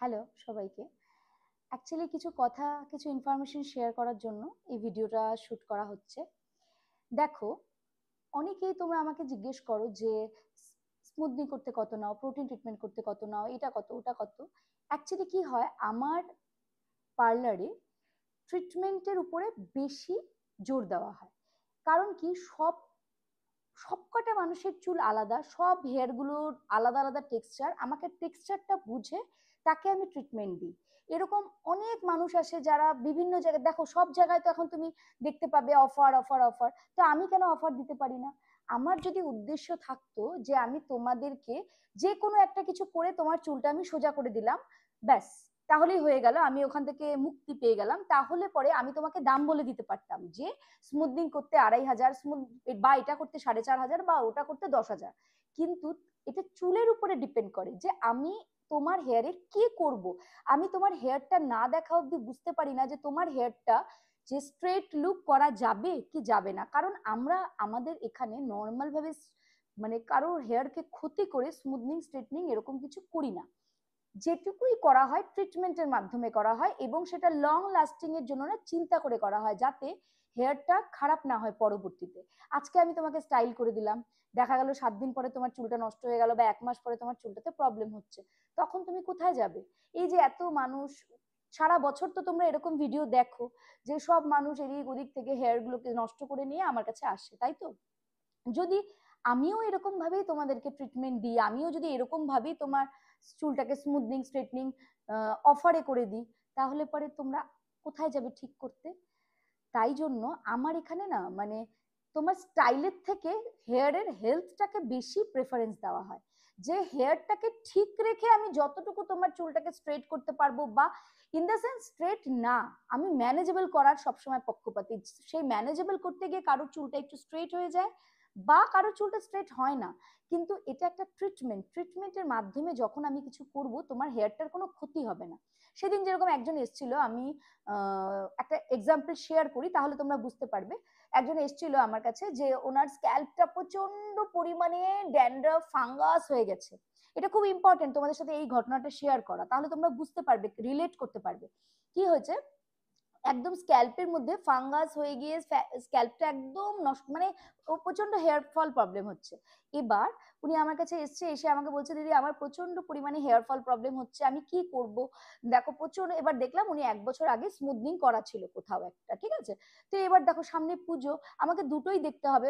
Hello সবাইকে। Actually কিছু কথা, কিছু ইনফরমেশন শেয়ার করার জন্য এই ভিডিওটা শুট করা হচ্ছে। দেখো, অনেকেই তোমরা আমাকে জিজ্ঞেস করো যে স্মুথনিং করতে কত নাও, প্রোটিন ট্রিটমেন্ট করতে কত নাও, এটা কত ওটা কত। অ্যাকচুয়ালি কি হয়, আমার পার্লারে ট্রিটমেন্টের উপরে বেশি জোর দেওয়া হয়। কারণ কি, সবকটা মানুষের চুল আলাদা, সব হেয়ারগুলোর আলাদা আলাদা টেক্সচার। আমাকে টেক্সচারটা বুঝে তাকে আমি ট্রিটমেন্ট দিই। এরকম অনেক মানুষ আসে যারা বিভিন্ন জায়গায়, দেখো সব জায়গায় তো এখন তুমি দেখতে পাবে অফার অফার অফার। তো আমি কেন অফার দিতে পারি না? আমার যদি উদ্দেশ্য থাকতো যে আমি তোমাদেরকে যে কোনো একটা কিছু করে তোমার চুলটা আমি সোজা করে দিলাম, ব্যাস, তাহলেই হয়ে গেল, আমি ওখান থেকে মুক্তি পেয়ে গেলাম, তাহলে পরে আমি তোমাকে দাম বলে দিতে পারতাম যে স্মুথনিং করতে 2,500, বা এটা করতে 4,500, বা ওটা করতে 10,000। কিন্তু এটা চুলের উপরে ডিপেন্ড করে যে আমি তোমার হেয়ারে কি করব। আমি তোমার হেয়ারটা না দেখা অব্দি বুঝতে পারি না যে তোমার হেয়ারটা যে স্ট্রেট লুক করা যাবে কি যাবে না। কারণ আমরা আমাদের এখানে নর্মাল ভাবে মানে কারোর হেয়ারকে ক্ষতি করে স্মুথনিং স্ট্রেটনিং এরকম কিছু করি না। যেটুকুই করা হয় ট্রিটমেন্টের মাধ্যমে করা হয়, এবং সেটা লং লাস্টিং এর জন্য না চিন্তা করে করা হয়, যাতে হেয়ারটা খারাপ না হয় পরবর্তীতে। আজকে আমি তোমাকে স্টাইল করে দিলাম, দেখা গেল 7 দিন পরে তোমার চুলটা নষ্ট হয়ে গেল, বা 1 মাস পরে তোমার চুলটাতে প্রবলেম হচ্ছে, তখন তুমি কোথায় যাবে? এই যে এত মানুষ, সারা বছর তো তোমরা এরকম ভিডিও দেখো যে সব মানুষ এদিক ওদিক থেকে হেয়ার গুলোকে নষ্ট করে নিয়ে আমার কাছে আসে, তাই তো? যদি আমিও এরকম ভাবেই তোমাদেরকে ট্রিটমেন্ট দিই, আমিও যদি এরকম ভাবেই তোমার চুলটাকে স্মুথনিং স্ট্রেটনিং অফারে করে দিই, তাহলে পরে তোমরা কোথায় যাবে ঠিক করতে? তাই জন্য আমার এখানে না, মানে তোমার স্টাইলের থেকে হেয়ারের হেলথটাকে বেশি প্রেফারেন্স দেওয়া হয়। যে হেয়ারটাকে ঠিক রেখে আমি যতটুকু তোমার চুলটাকে স্ট্রেট করতে পারবো, বা ইন দ্য সেন্স স্ট্রেট না, আমি ম্যানেজেবল করার সবসময় পক্ষপাতী। সেই ম্যানেজেবল করতে গিয়ে কারোর চুলটা একটু স্ট্রেট হয়ে যায়, বা কারোর চুলটা স্ট্রেট হয় না, কিন্তু এটা একটা ট্রিটমেন্টের মাধ্যমে যখন আমি কিছু করব, তোমার হেয়ারটার কোনো ক্ষতি হবে না। সেদিন যেরকম একজন এসেছিল, আমি একটা এক্সাম্পল শেয়ার করি তাহলে তোমরা বুঝতে পারবে। একজন এসেছিল আমার কাছে যে ওনার স্ক্যাল্পটা প্রচন্ড পরিমাণে ড্যান্ড্রাফ ফাঙ্গাস হয়ে গেছে। এটা খুব ইম্পর্টেন্ট তোমাদের সাথে এই ঘটনাটা শেয়ার করা, তাহলে তোমরা বুঝতে পারবে, রিলেট করতে পারবে কি হয়েছে। একদম স্ক্যাল্পের মধ্যে ফাঙ্গাস হয়ে গিয়ে স্ক্যাল্পটা একদম নষ্ট, মানে প্রচন্ড হেয়ার ফল প্রবলেম হচ্ছে। এবার উনি আমার কাছে এসে আমাকে বলছে, দিদি আমার প্রচন্ড পরিমাণে হেয়ার ফল প্রবলেম হচ্ছে, আমি কি করব? দেখো প্রচন্ড, এবার দেখলাম উনি 1 বছর আগে স্মুথনিং করা ছিল কোথাও একটা, ঠিক আছে? তো এবার দেখো সামনে পুজো, আমাকে দুটোই দেখতে হবে।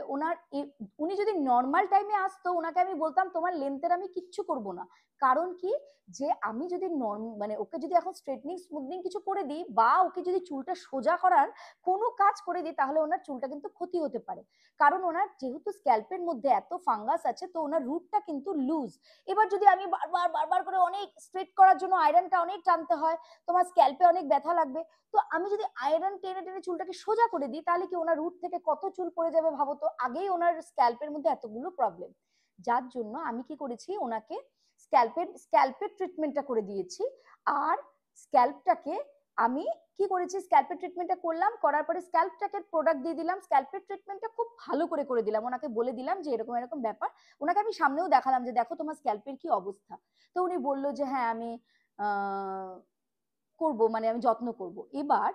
উনি যদি নর্মাল টাইমে আসতো, ওনাকে আমি বলতাম তোমার লেন্থের আমি কিচ্ছু করব না। কারণ কি, যে আমি যদি মানে ওকে যদি এখন স্ট্রেটনিং স্মুথনিং কিছু করে দিই, বা ওকে যদি চুলটা সোজা করার কোনো কাজ করে দিই, তাহলে ওনার চুলটা কিন্তু ক্ষতি হতে পারে। কারণ ওনার যেহেতু স্ক্যাল্পের মধ্যে এত ফাঙ্গাস আছে, তো ওনার রুটটা কিন্তু লুজ। এবার যদি আমি বারবার বারবার করে অনেক স্ট্রেট করার জন্য আয়রনটা অনেক টানতে হয়, তোমার স্ক্যাল্পে অনেক ব্যথা লাগবে। তো আমি যদি আয়রন টেনে টেনে চুলটাকে সোজা করে দিই, তাহলে কি ওনার রুট থেকে কত চুল পড়ে যাবে ভাবো তো। আগেই ওনার স্ক্যাল্পের মধ্যে এতগুলো প্রবলেম, যার জন্য আমি কি করেছি, ওনাকে স্ক্যাল্পের ট্রিটমেন্টটা করে দিয়েছি। আর স্ক্যাল্পটাকে আমি কি করেছি, স্ক্যাল্পের ট্রিটমেন্টটা করলাম, করার পরে স্ক্যাল্পটাকে প্রোডাক্ট দিয়ে দিলাম, স্ক্যাল্পের ট্রিটমেন্টটা খুব ভালো করে দিলাম, ওনাকে বলে দিলাম যে এরকম এরকম ব্যাপার। ওনাকে আমি সামনেও দেখালাম যে দেখো তোমার স্ক্যাল্পের কি অবস্থা। তো উনি বললো যে হ্যাঁ আমি করব, মানে আমি যত্ন করব। এবার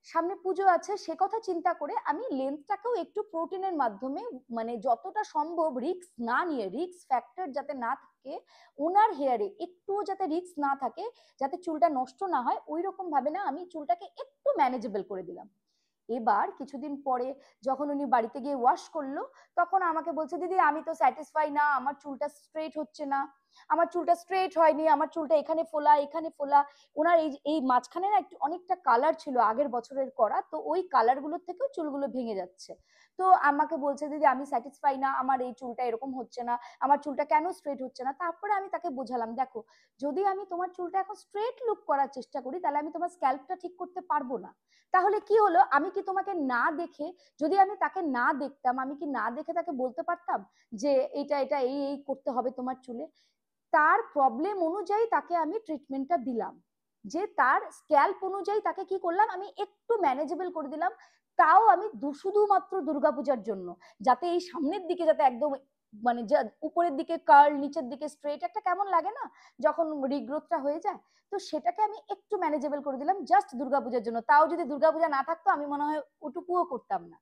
সামনে পুজো আছে, সে কথা চিন্তা করে আমি লেন্থটাকেও একটু প্রোটিনের মাধ্যমে, মানে যতটা সম্ভব রিস্ক না নিয়ে, রিস্ক ফ্যাক্টর যাতে না থাকে ওনার হেয়ারে, একটু যাতে রিস্ক না থাকে, যাতে চুলটা নষ্ট না হয়, ওই রকম ভাবে না আমি চুলটাকে একটু ম্যানেজেবল করে দিলাম। এবার কিছুদিন পরে যখন উনি বাড়িতে গিয়ে ওয়াশ করলো, তখন আমাকে বলছে, দিদি আমি তো স্যাটিসফাই না, আমার চুলটা স্ট্রেট হচ্ছে না, আমার চুলটা স্ট্রেট হয়নি, আমার চুলটা এখানে ফোলা এখানে ফোলা। ওনার এই এই মাঝখানে না একটু অনেকটা কালার ছিল আগের বছরের করা, তো ওই কালার গুলোর থেকেও চুলগুলো ভেঙে যাচ্ছে। তো আমাকে বলছে, দিদি আমি স্যাটিসফাই না, আমার এই চুলটা এরকম হচ্ছে না, আমার চুলটা কেন স্ট্রেট হচ্ছে না। তারপরে আমি তাকে বোঝালাম, দেখো যদি আমি তোমার চুলটা এখন স্ট্রেট লুক করার চেষ্টা করি, তাহলে আমি তোমার স্ক্যাল্পটা ঠিক করতে পারবো না। তাহলে কি হলো, আমি কি তোমাকে না দেখে, যদি আমি তাকে না দেখতাম, আমি কি না দেখে তাকে বলতে পারতাম যে এটা এটা এই এই করতে হবে তোমার চুলে? তার প্রবলেম অনুযায়ী তাকে আমি ট্রিটমেন্টটা দিলাম, যে তার স্ক্যাল্প অনুযায়ী তাকে কি করলাম, আমি একটু ম্যানেজেবল করে দিলাম। তাও আমি শুধুমাত্র দুর্গাপূজার জন্য, যাতে এই সামনের দিকে যাতে একদম মানে উপরের দিকে কার্ল, নিচের দিকে স্ট্রেট, একটা কেমন লাগে না যখন রিগ্রোথটা হয়ে যায়। তো সেটাকে আমি একটু ম্যানেজেবল করে দিলাম জাস্ট দুর্গাপূজার জন্য। তাও যদি দুর্গাপূজা না থাকতো আমি মনে হয় ওটুকুও করতাম না।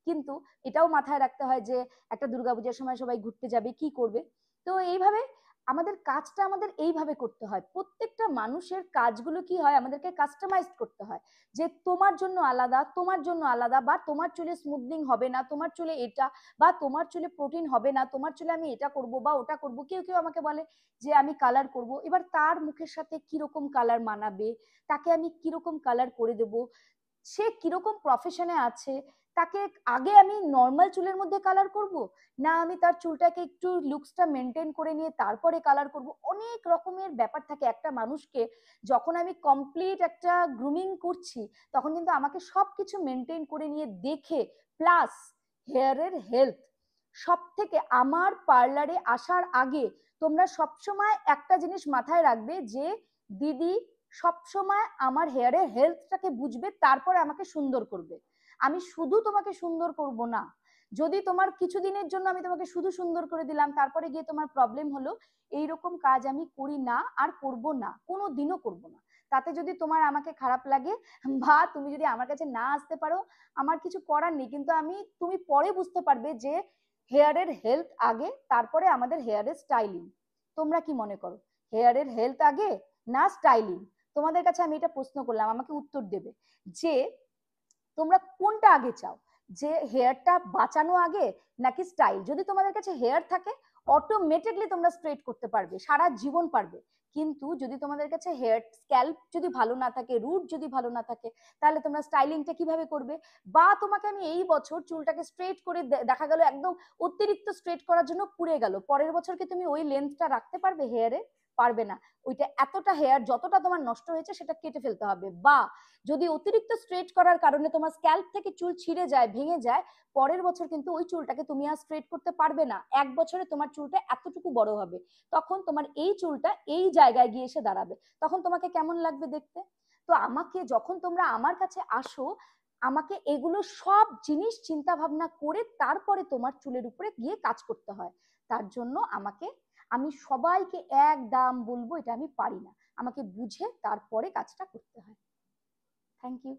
কিন্তু এটাও মাথায় রাখতে হয় যে একটা দুর্গাপূজার সময় সবাই ঘুরতে যাবে, কি করবে। তো এইভাবে আমাদের কাজটা আমাদের এইভাবে করতে হয়। প্রত্যেকটা মানুষের কাজগুলো কি হয়, আমাদেরকে কাস্টমাইজ করতে হয়, যে তোমার জন্য আলাদা, তোমার জন্য আলাদা, বা তোমার চুলে স্মুথনিং হবে না, তোমার চুলে এটা, বা তোমার চুলে প্রোটিন হবে না, তোমার চুলে আমি এটা করব বা ওটা করব। কেউ কেউ আমাকে বলে যে আমি কালার করব, এবার তার মুখের সাথে কিরকম কালার মানাবে, তাকে আমি কিরকম কালার করে দেব, সে কিরকম প্রফেশনে আছে, তাকে আগে আমি নর্মাল চুলের মধ্যে কালার করব, না আমি তার চুলটাকে একটু লুকসটা মেনটেন করে নিয়ে তারপরে কালার করব। অনেক রকমের ব্যাপার থাকে একটা মানুষকে। যখন আমি কমপ্লিট একটা গ্রুমিং করছি তখন কিন্তু আমাকে সবকিছু মেনটেন করে নিয়ে দেখে, প্লাস হেয়ারের হেলথ সব থেকে। আমার পার্লারে আসার আগে তোমরা সবসময় একটা জিনিস মাথায় রাখবে যে দিদি সবসময় আমার হেয়ারের হেলথটাকে বুঝবে, তারপরে আমাকে সুন্দর করবে। আমি শুধু তোমাকে সুন্দর করব না। যদি তোমার কিছুদিনের জন্য আমি তোমাকে শুধু সুন্দর করে দিলাম, তারপরে গিয়ে তোমার প্রবলেম হলো, এইরকম কাজ আমি করি না, আর করব না, কোনো দিনও করব না। তাতে যদি তোমার আমাকে খারাপ লাগে, বা তুমি যদি আমার কাছে না আসতে পারো, আমার কিছু করার নেই। কিন্তু তুমি পরে বুঝতে পারবে যে হেয়ারের হেলথ আগে, তারপরে আমাদের হেয়ারের স্টাইলিং। তোমরা কি মনে করো, হেয়ারের হেলথ আগে না স্টাইলিং? তোমাদের কাছে আমি এটা প্রশ্ন করলাম, আমাকে উত্তর দেবে যে তোমরা কোনটা আগে চাও, যে হেয়ারটা বাঁচানো আগে নাকি স্টাইল। যদি তোমাদের কাছে হেয়ার থাকে অটোমেটিকলি তোমরা স্ট্রেট করতে পারবে, সারা জীবন পারবে। কিন্তু যদি তোমাদের কাছে হেয়ার স্ক্যাল্প যদি ভালো না থাকে, রুট যদি ভালো না থাকে, তাহলে তোমরা স্টাইলিংটা কিভাবে করবে? বা তোমাকে আমি এই বছর চুলটাকে স্ট্রেট করে দেখা গেল একদম অতিরিক্ত স্ট্রেট করার জন্য পুড়ে গেল, পরের বছর কি তুমি ওই লেন্থটা রাখতে পারবে হেয়ারে? পারবে না। ওইটা এতটা হেয়ার যতটা তোমার নষ্ট হয়েছে সেটা কেটে ফেলতে হবে। বা যদি অতিরিক্ত স্ট্রেট করার কারণে তোমার স্ক্যাল্প থেকে চুল ছিঁড়ে যায়, ভেঙে যায়, পরের বছর কিন্তু ওই চুলটাকে তুমি আর স্ট্রেট করতে পারবে না। এক বছরে তোমার চুলটা এতটুকু বড় হবে, তখন তোমার এই চুলটা এই জায়গায় গিয়ে এসে দাঁড়াবে, তখন তোমাকে কেমন লাগবে দেখতে? তো আমাকে যখন তোমরা আমার কাছে আসো, আমাকে এগুলো সব জিনিস চিন্তা ভাবনা করে তারপরে তোমার চুলের উপরে গিয়ে কাজ করতে হয়। তার জন্য আমি সবাইকে এক দাম বলবো এটা আমি পারি না, আমাকে বুঝে তারপরে কাজটা করতে হয়। Thank you.